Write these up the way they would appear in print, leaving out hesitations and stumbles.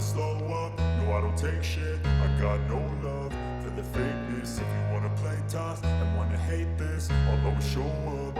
never slow up, no I don't take shit. I got no love for the fakeness. If you wanna play tough and wanna hate this, I'll always show up.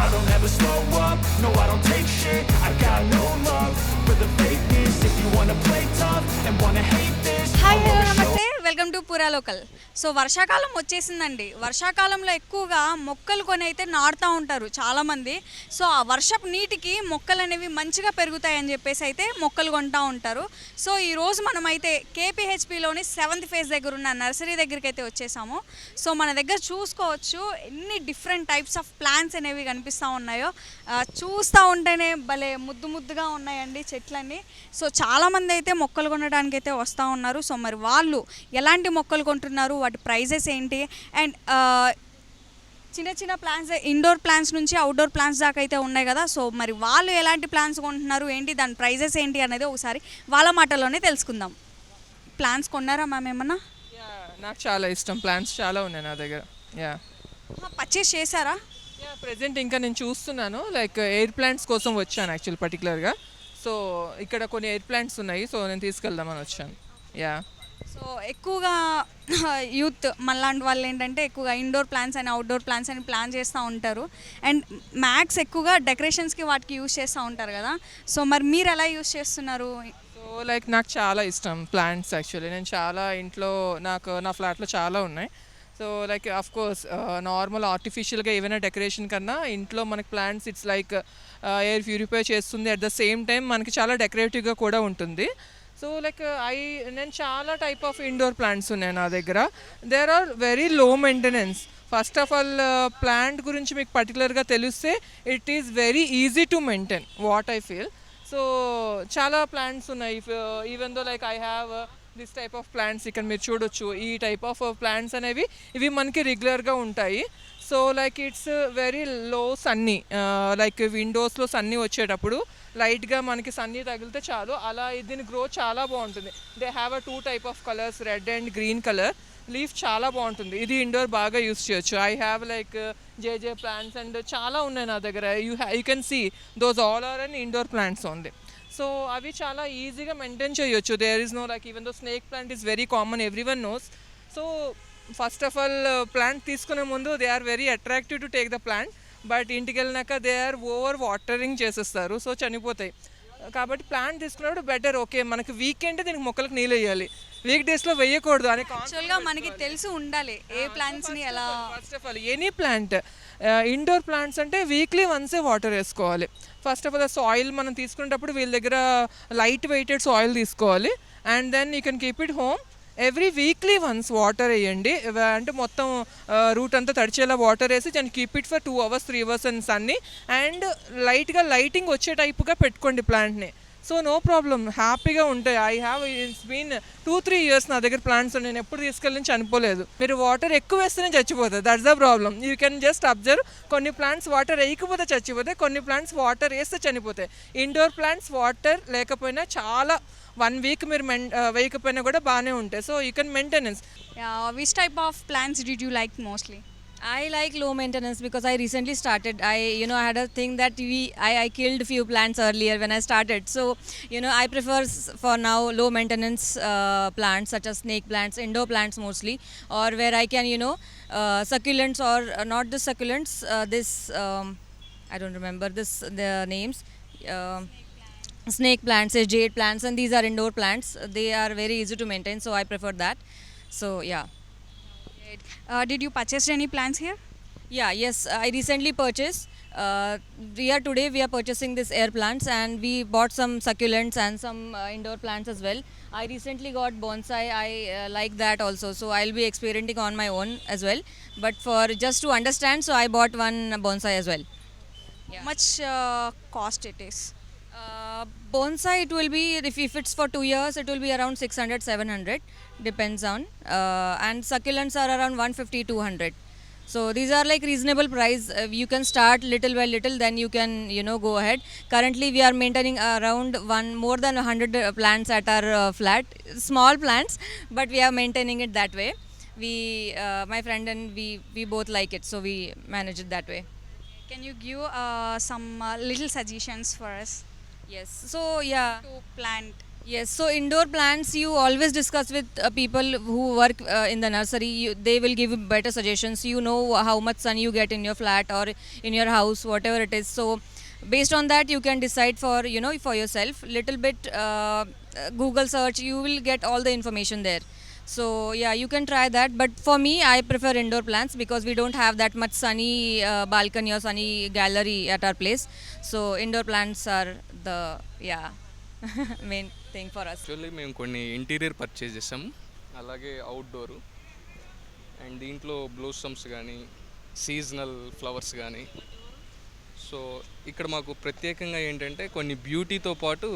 I don't ever slow up, no I don't take shit. I got no love for the fakeness. If you wanna play tough and wanna hate this, hi I'll hello always show నమస్తే welcome to పురా local. So వర్షాకాలం వచ్చేసిందండి. వర్షాకాలంలో ఎక్కువగా మొక్కలు కొని అయితే నాటుతూ ఉంటారు చాలామంది. సో ఆ వర్షపు నీటికి మొక్కలు అనేవి మంచిగా పెరుగుతాయని చెప్పేసి అయితే మొక్కలు కొంటూ ఉంటారు. సో ఈరోజు మనమైతే కేపీహెచ్పిలోని 7th ఫేజ్ దగ్గర ఉన్న నర్సరీ దగ్గరికి అయితే వచ్చేసాము. సో మన దగ్గర చూసుకోవచ్చు ఎన్ని డిఫరెంట్ టైప్స్ ఆఫ్ ప్లాంట్స్ అనేవి కనిపిస్తూ ఉన్నాయో. చూస్తూ ఉంటేనే భలే ముద్దు ముద్దుగా ఉన్నాయండి చెట్లన్నీ. సో చాలామంది అయితే మొక్కలు కొనడానికి అయితే వస్తూ ఉన్నారు. సో మరి వాళ్ళు ఎలాంటి మొక్కలు కొంటున్నారు, వాటి ప్రైజెస్ ఏంటి, అండ్ చిన్న చిన్న ప్లాంట్స్ ఇండోర్ ప్లాంట్స్ నుంచి అవుట్డోర్ ప్లాంట్స్ దాకా అయితే ఉన్నాయి కదా. సో మరి వాళ్ళు ఎలాంటి ప్లాంట్స్ కొంటున్నారు ఏంటి, దాని ప్రైజెస్ ఏంటి అనేది ఒకసారి వాళ్ళ మాటల్లోనే తెలుసుకుందాం. ప్లాంట్స్ కొన్నారా మ్యామ్ ఏమన్నా? నాకు చాలా ఇష్టం, ప్లాంట్స్ చాలా ఉన్నాయి నా దగ్గర. పర్చేస్ చేశారా? ప్రెజెంట్ ఇంకా నేను చూస్తున్నాను, లైక్ ఎయిర్ ప్లాంట్స్ కోసం వచ్చాను యాక్చువల్ పర్టికులర్గా. సో ఇక్కడ కొన్ని ఎయిర్ ప్లాంట్స్ ఉన్నాయి, సో నేను తీసుకెళ్దామని వచ్చాను. సో ఎక్కువగా యూత్ మనలాంటి వాళ్ళు ఏంటంటే ఎక్కువగా ఇండోర్ ప్లాంట్స్ అని అవుట్డోర్ ప్లాంట్స్ అని ప్లాన్ చేస్తూ ఉంటారు. అండ్ మ్యాక్స్ ఎక్కువగా డెకరేషన్స్కి వాటికి యూజ్ చేస్తూ ఉంటారు కదా. సో మరి మీరు ఎలా యూజ్ చేస్తున్నారు? సో లైక్ నాకు చాలా ఇష్టం ప్లాంట్స్ యాక్చువల్లీ. నేను చాలా ఇంట్లో నా ఫ్లాట్లో చాలా ఉన్నాయి. So like of course normal ఆర్టిఫిషియల్గా ఏవైనా డెకరేషన్ కన్నా ఇంట్లో మనకి plants it's like air purify చేస్తుంది, అట్ ద సేమ్ టైం మనకి చాలా డెకరేటివ్గా కూడా ఉంటుంది. సో లైక్ నేను చాలా టైప్ ఆఫ్ ఇండోర్ ప్లాంట్స్ ఉన్నాయి నా దగ్గర. There are very low maintenance. First of all plant గురించి మీకు పర్టికులర్గా తెలిస్తే it is very easy to maintain what I feel. So చాలా ప్లాంట్స్ ఉన్నాయి. Even though like I have this type of plants. ఇక్కడ మీరు చూడొచ్చు ఈ టైప్ ఆఫ్ ప్లాంట్స్ అనేవి ఇవి మనకి రెగ్యులర్గా ఉంటాయి. So like it's very low Sunny, like విండోస్లో Sunny వచ్చేటప్పుడు లైట్గా మనకి సన్నీ తగిలితే చాలు, అలా దీని గ్రోత్ చాలా బాగుంటుంది. They have a 2 type of colours, red and green colour. Leaf చాలా బాగుంటుంది. ఇది ఇండోర్ బాగా యూస్ చేయొచ్చు. ఐ హ్యావ్ లైక్ జేజే ప్లాంట్స్ అండ్ చాలా ఉన్నాయి నా దగ్గర. You can see those all are and indoor plants only. So అవి చాలా ఈజీగా మెయింటైన్ చేయొచ్చు. There is no like even though snake plant is very common, every one knows. So first of all plant తీసుకునే ముందు they are very attractive to take the plant, but ఇంటికి వెళ్ళినాక they are over watering చేసేస్తారు, so చనిపోతాయి. కాబట్టి plant తీసుకున్నప్పుడు better okay మనకి weekend దీనికి మొక్కలకు నీళ్ళు వేయాలి, వీక్ డేస్లో వేయకూడదు అని యాక్చువల్గా మనకి తెలిసి ఉండాలి ఏ ప్లాంట్స్ని ఎలా. First of all any plant indoor plants అంటే వీక్లీ వన్సే వాటర్ వేసుకోవాలి. ఫస్ట్ ఆఫ్ ఆల్ సాయిల్ మనం తీసుకునేటప్పుడు వీళ్ళ దగ్గర లైట్ వెయిటెడ్ సాయిల్ తీసుకోవాలి. And then you can keep it home. Every weekly once water వేయండి, అంటే మొత్తం రూట్ అంతా తడిచేలా వాటర్ వేసి దాన్ని keep it for 2 hours 3 hours and sunny. And లైట్గా లైటింగ్ వచ్చే టైప్గా పెట్టుకోండి ప్లాంట్ని. సో నో ప్రాబ్లం, హ్యాపీగా ఉంటాయి. I have it's been 2-3 years నా దగ్గర ప్లాంట్స్. నేను ఎప్పుడు తీసుకెళ్ళి చనిపోలేదు. మీరు వాటర్ ఎక్కువ వేస్తేనే చచ్చిపోతుంది, that's the problem. You can just observe. కొన్ని ప్లాంట్స్ వాటర్ వేయకపోతే చచ్చిపోతాయి, కొన్ని ప్లాంట్స్ వాటర్ వేస్తే చనిపోతాయి. ఇండోర్ ప్లాంట్స్ వాటర్ లేకపోయినా చాలా 1 week మీరు వేయకపోయినా కూడా బాగానే ఉంటాయి. So you can maintenance. Which type of plants did you like mostly? I like low maintenance because I recently started. I had a thing that I killed few plants earlier when I started. So, I prefer for now low maintenance plants such as snake plants, indoor plants mostly, or where I can, succulents or not the succulents. I don't remember the names. Snake plants, jade plants, and these are indoor plants. They are very easy to maintain, so I prefer that. So, yeah. Did you purchase any plants here? Yes, I recently purchased. Today we are purchasing this air plants, and we bought some succulents and some indoor plants as well. I recently got bonsai. I like that also, so I'll be experimenting on my own as well. But for just to understand, so I bought one bonsai as well. How much cost it is? Bonsai, it will be, if it's for 2 years, it will be around 600-700, depends on. And succulents are around 150-200. So these are like reasonable price. You can start little by little, then you can go ahead. Currently we are maintaining around more than 100 plants at our flat, small plants, but we are maintaining it that way. My friend and we both like it, so we manage it that way. Can you give some little suggestions for us? Yes, so yeah, To plant. Yes, so indoor plants you always discuss with people who work in the nursery. They will give you better suggestions. You know how much sun you get in your flat or in your house, whatever it is. So based on that, you can decide for for yourself. Little bit Google search, you will get all the information there. So yeah, you can try that. But for me, I prefer indoor plants because we don't have that much sunny balcony or sunny gallery at our place. So indoor plants are the main thing for us. Actually మేము కొన్ని interior purchase చేసాము, అలాగే outdoor, and దీంట్లో బ్లూసమ్స్ కానీ seasonal flowers కానీ. So ఇక్కడ మాకు ప్రత్యేకంగా ఏంటంటే కొన్ని బ్యూటీతో పాటు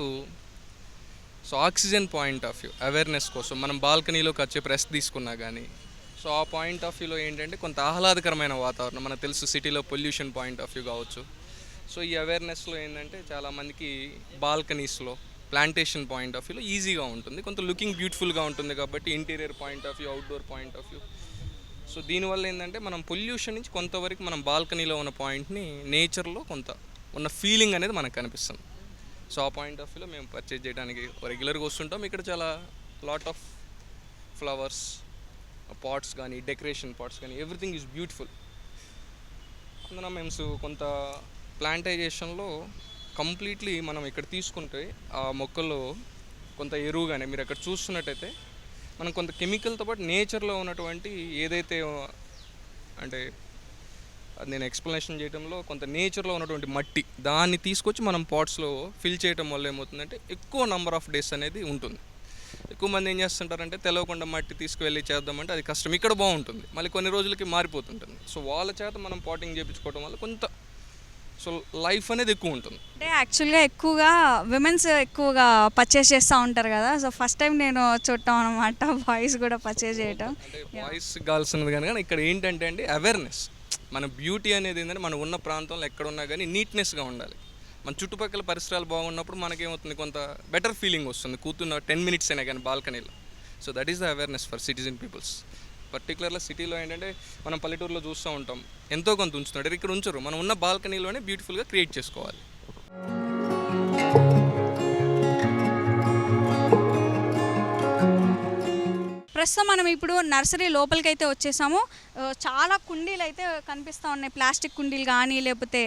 so oxygen point of view awareness కోసం మనం బాల్కనీలోకి వచ్చే ప్రెస్ తీసుకున్నా కానీ సో ఆ పాయింట్ ఆఫ్ వ్యూలో ఏంటంటే కొంత ఆహ్లాదకరమైన వాతావరణం. మనకు తెలుసు సిటీలో పొల్యూషన్ పాయింట్ ఆఫ్ వ్యూ కావచ్చు. సో ఈ అవేర్నెస్లో ఏంటంటే చాలామందికి బాల్కనీస్లో ప్లాంటేషన్ పాయింట్ ఆఫ్ వ్యూలో ఈజీగా ఉంటుంది, కొంత లుకింగ్ బ్యూటిఫుల్గా ఉంటుంది కాబట్టి interior point of view, outdoor point of view. So దీనివల్ల ఏంటంటే మనం పొల్యూషన్ నుంచి కొంతవరకు మనం బాల్కనీలో ఉన్న పాయింట్ని నేచర్లో కొంత ఉన్న ఫీలింగ్ అనేది మనకు కనిపిస్తుంది. సో ఆ పాయింట్ ఆఫ్ వ్యూలో మేము పర్చేజ్ చేయడానికి రెగ్యులర్గా వస్తుంటాం. ఇక్కడ చాలా లాట్ ఆఫ్ ఫ్లవర్స్ పాట్స్ కానీ డెకరేషన్ పాట్స్ కానీ ఎవ్రీథింగ్ ఈజ్ బ్యూటిఫుల్. అందున మేము కొంత ప్లాంటైజేషన్లో కంప్లీట్లీ మనం ఇక్కడ తీసుకుంటే ఆ మొక్కల్లో కొంత ఎరువుగానే మీరు అక్కడ చూస్తున్నట్టయితే మనం కొంత కెమికల్తో పాటు నేచర్లో ఉన్నటువంటి ఏదైతే అంటే అది నేను ఎక్స్ప్లెనేషన్ చేయడంలో కొంత నేచర్లో ఉన్నటువంటి మట్టి దాన్ని తీసుకొచ్చి మనం పాట్స్లో ఫిల్ చేయడం వల్ల ఏమవుతుందంటే ఎక్కువ నెంబర్ ఆఫ్ డేస్ అనేది ఉంటుంది. ఎక్కువ మంది ఏం చేస్తుంటారంటే తెలవకుండా మట్టి తీసుకువెళ్ళి చేద్దామంటే అది కష్టం. ఇక్కడ బాగుంటుంది, మళ్ళీ కొన్ని రోజులకి మారిపోతుంటుంది. సో వాళ్ళ చేత మనం పాటింగ్ చేయించుకోవడం వల్ల కొంత సో లైఫ్ అనేది ఎక్కువ ఉంటుంది. అంటే యాక్చువల్గా ఎక్కువగా విమెన్స్ ఎక్కువగా పర్చేస్ చేస్తూ ఉంటారు కదా. సో ఫస్ట్ టైం నేను చూడటం అనమాట, బాయ్స్ కూడా పర్చేస్ చేయటం. అంటే బాయ్స్ గర్ల్స్ ఉన్నది కానీ ఇక్కడ ఏంటంటే అండి అవేర్నెస్. మన బ్యూటీ అనేది ఏంటంటే మనం ఉన్న ప్రాంతంలో ఎక్కడున్నా కానీ నీట్నెస్గా ఉండాలి. మన చుట్టుపక్కల పరిసరాలు బాగున్నప్పుడు మనకేమవుతుంది, కొంత బెటర్ ఫీలింగ్ వస్తుంది కూర్చున్న 10 minutes అయినా కానీ బాల్కనీలో. So that is the awareness for citizen peoples. పర్టికులర్గా సిటీలో ఏంటంటే మనం పల్లెటూరులో చూస్తూ ఉంటాం ఎంతో కొంత ఉంచుతుంటారు, ఇక్కడ ఉంచరు. మనం ఉన్న బాల్కనీలోనే బ్యూటిఫుల్గా క్రియేట్ చేసుకోవాలి. ప్రస్తుతం మనం ఇప్పుడు నర్సరీ లోపలికి అయితే వచ్చేసాము. చాలా కుండీలు అయితే కనిపిస్తూ ఉన్నాయి, ప్లాస్టిక్ కుండీలు కానీ లేకపోతే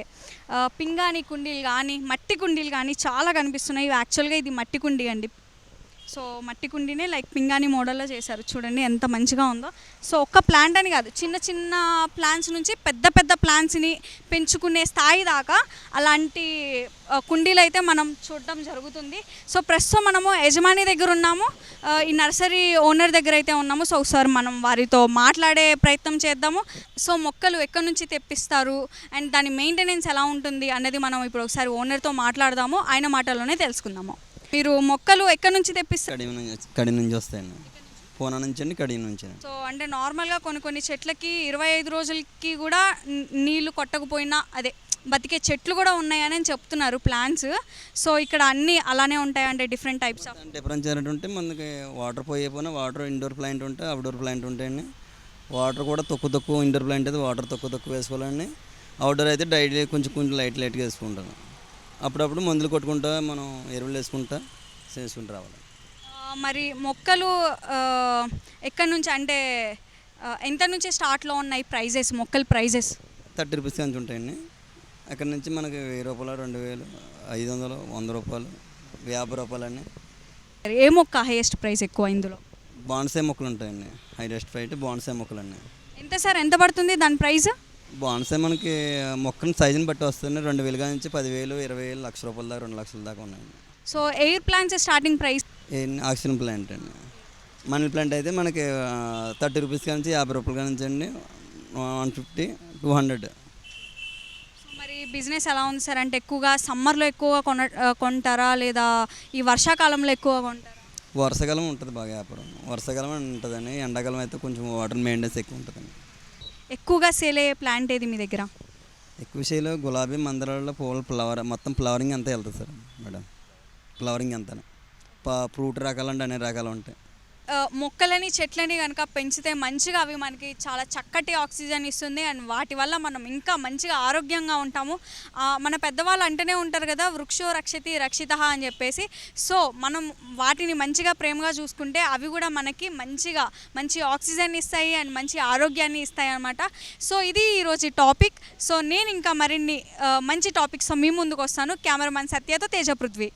పింగాణి కుండీలు కానీ మట్టి కుండీలు కానీ చాలా కనిపిస్తున్నాయి. యాక్చువల్గా ఇది మట్టి కుండీ అండి. సో మట్టి కుండీనే లైక్ పింగాణి మోడల్లో చేశారు, చూడండి ఎంత మంచిగా ఉందో. సో ఒక్క ప్లాంట్ అని కాదు, చిన్న చిన్న ప్లాంట్స్ నుంచి పెద్ద పెద్ద ప్లాంట్స్ని పెంచుకునే స్థాయి దాకా అలాంటి కుండీలు అయితే మనం చూడడం జరుగుతుంది. సో ప్రస్తుతం మనము యజమాని దగ్గర ఉన్నాము, ఈ నర్సరీ ఓనర్ దగ్గర అయితే ఉన్నాము. సో ఒకసారి మనం వారితో మాట్లాడే ప్రయత్నం చేద్దాము. సో మొక్కలు ఎక్కడి నుంచి తెప్పిస్తారు అండ్ దాని మెయింటెనెన్స్ ఎలా ఉంటుంది అనేది మనం ఇప్పుడు ఒకసారి ఓనర్తో మాట్లాడదాము, ఆయన మాటల్లోనే తెలుసుకుందాము. మీరు మొక్కలు ఎక్కడి నుంచి తెప్పిస్తారు? కడి నుంచి వస్తాయండి, పూనా నుంచి అండి, కడి నుంచి. సో అంటే నార్మల్గా కొన్ని చెట్లకి 25 రోజులకి కూడా నీళ్లు కొట్టకపోయినా అదే బతికే చెట్లు కూడా ఉన్నాయని చెప్తున్నారు ప్లాంట్స్. సో ఇక్కడ అన్నీ అలానే ఉంటాయి అంటే డిఫరెంట్ టైప్స్ ఆఫ్ డిఫరెన్స్ ఏంటంటే మనకి వాటర్ పోయిపోయినా వాటర్ ఇండోర్ ప్లాంట్ ఉంటాయి, అవుట్డోర్ ప్లాంట్ ఉంటాయండి. వాటర్ కూడా తక్కువ ఇండోర్ ప్లాంట్ అయితే వాటర్ తక్కువ వేసుకోవాలండి. అవుట్డోర్ అయితే డైలీ కొంచెం లైట్గా వేసుకుంటాను. అప్పుడప్పుడు మందులు కొట్టుకుంటా మనం ఎరువులు వేసుకుంటా చేసుకుంటూ రావాలి. మరి మొక్కలు ఎక్కడి నుంచి అంటే ఎంత నుంచి స్టార్ట్లో ఉన్నాయి ప్రైజెస్, మొక్కల ప్రైజెస్? 30 రూపీస్ నుంచి ఉంటాయండి. అక్కడ నుంచి మనకి 1000 రూపాయలు, 2000, 500, 100 రూపాయలు, 50 రూపాయలు అండి. ఏ మొక్క హైయెస్ట్ ప్రైస్ ఎక్కువ ఇందులో? బాన్సాయి మొక్కలు ఉంటాయండి, హైయెస్ట్ ప్రైస్ బాన్సాయి మొక్కలు అండి. ఎంత సార్, ఎంత పడుతుంది దాని ప్రైస్? బాన్సాయి మనకి మొక్కని సైజుని బట్టి వస్తుంది, 2000 నుంచి 10,000, 20,000, 1,00,000 రూపాయల దాకా, 2 లక్షల దాకా ఉన్నాయండి. So air plants starting price? Oxygen plant అండి. మనీ ప్లాంట్ అయితే మనకి 30 రూపీస్ నుంచి 50 రూపాయల నుంచి అండి, 150, 200. సో మరి బిజినెస్ ఎలా ఉంది సార్? అంటే ఎక్కువగా సమ్మర్లో ఎక్కువగా కొంటారా లేదా ఈ వర్షాకాలంలో ఎక్కువగా కొంటారా? వర్షాకాలం ఉంటుంది బాగా వ్యాపారం, వర్షాకాలం ఉంటుందండి. ఎండాకాలం అయితే కొంచెం వాటర్ మెయింటెనెన్స్ ఎక్కువ ఉంటుందండి. ఎక్కువగా సేల్ అయ్యే ప్లాంట్ ఏది మీ దగ్గర? ఎక్కువ విషయంలో గులాబీ, మందారాల్లో పూల మొత్తం ఫ్లవరింగ్ అంతా వెళ్తుంది సార్ మేడం. ఫ్లవరింగ్ అంతా ఫ్రూట్ రకాలు అంటే అన్ని రకాలు ఉంటాయి. మొక్కలని చెట్లని కనుక పెంచితే మంచిగా అవి మనకి చాలా చక్కటి ఆక్సిజన్ ఇస్తుంది అండ్ వాటి వల్ల మనం ఇంకా మంచిగా ఆరోగ్యంగా ఉంటాము. మన పెద్దవాళ్ళు అంటూనే ఉంటారు కదా, వృక్షో రక్షతి రక్షితః అని చెప్పేసి. సో మనం వాటిని మంచిగా ప్రేమగా చూసుకుంటే అవి కూడా మనకి మంచి ఆక్సిజన్ ఇస్తాయి అండ్ మంచి ఆరోగ్యాన్ని ఇస్తాయి అన్నమాట. సో ఇది ఈరోజు టాపిక్. సో నేను ఇంకా మరిన్ని మంచి టాపిక్స్ మీ ముందుకు వస్తాను. కెమెరామెన్ సత్యతో తేజ పృథ్వీ.